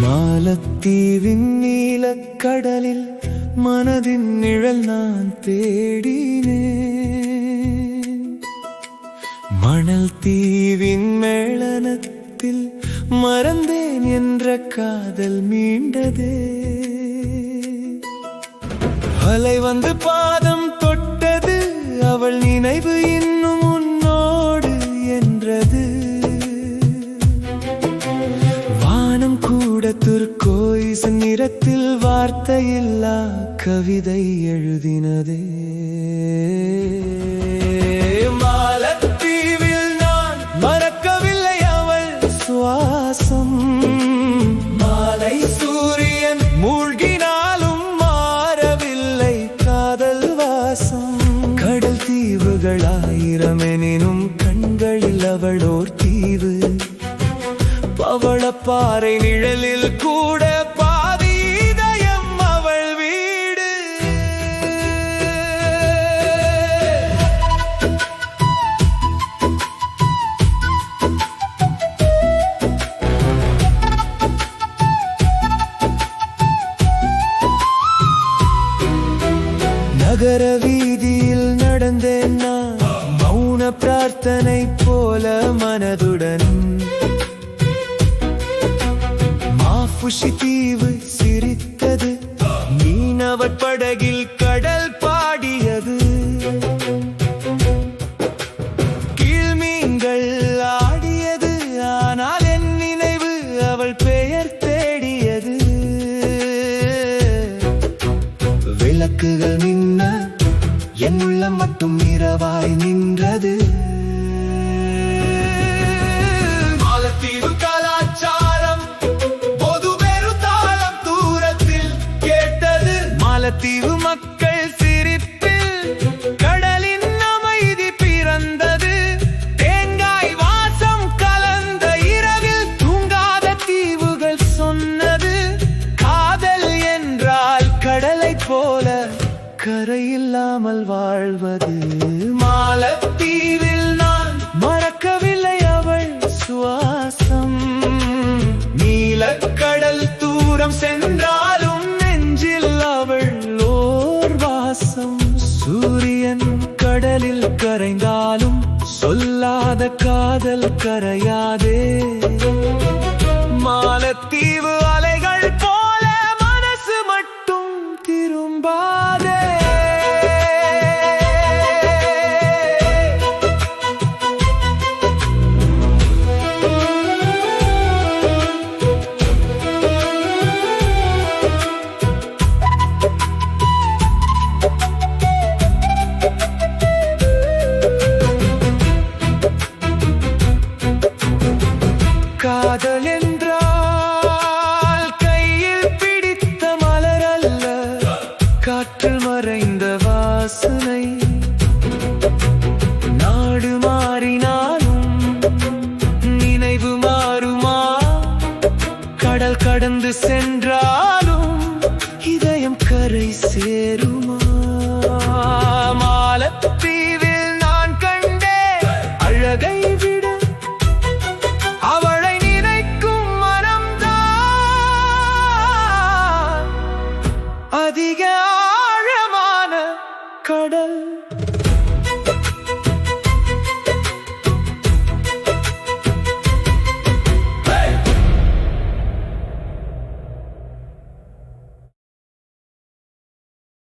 மாலத்தீவின் நீலக்கடலில் மனதின் நிழல் நான் தேடினேன். மணல் தீவின் மேளனத்தில் மறந்தேன் என்ற காதல் மீண்டதே. அலை வந்து பாதம் தொட்டது, அவள் நினைவு இன்னும் உன்னோடு என்றது. வானம் கூட துர்கோயிச நிறத்தில் வார்த்தையில்லா கவிதை எழுதினதே. மாலத்தீவில் நான் மறக்கவில்லை அவள் சுவாசம். மாலை சூரியன் மூழ்கினாலும் மாறவில்லை காதல் வாசம். கடல் தீவுகள் ஆயிரமெனினும் கண்களில் அவளோர் தீவு. பவளப்பாறை நிழலில் கூட பாதி இதயம் அவள் வீடு. நகர வீதியில் நடந்தேன் நான், மௌன பிரார்த்தனை போல மனதுடன். மாஃபுஷி தீவு சிரித்தது, மீனவர் படகில் கடல் பாடியது. கீழ்மீன்கள் ஆடியது, ஆனால் என் நினைவு அவள் பெயர் தேடியது. விளக்குகள் நின்ன என் உள்ளம் மட்டும் இரவாய் நின்றது. மாலத்தீவு கலாச்சாரம் மாலத்தீவு மக்கள் சிரிப்பில் கடலின் அமைதி பிறந்தது. தேங்காய் வாசம் கலந்த இரவில் தூங்காத தீவுகள் சொன்னது. காதல் என்றால் கடலைப் போல கரையில்லாமல் வாழ்வது. மாலத்தீவில் நான் மறக்கவில்லை அவள் சுவாசம். நீலக்கடல் தூரம் சென்றாலும் அவள் ஓர் வாசம். சூரியன் கடலில் கரைந்தாலும் சொல்லாத காதல் கரையாதே. மாலத்தீவு அலைகள் போல மனசு மட்டும் திரும்பாதே. காதல் என்றால் கையில் பிடித்த மலர் அல்ல, காற்றில் மறைந்த வாசனை. நாடு மாறினாலும் நினைவு மாறுமா? கடல் கடந்து சென்றாலும் இதயம் கரை சேருமா? மாலத்தீவில் நான் கண்டே அழகை விட அவளை நினைக்கும் மனம்தான் அதிக ஆழமான கடல்.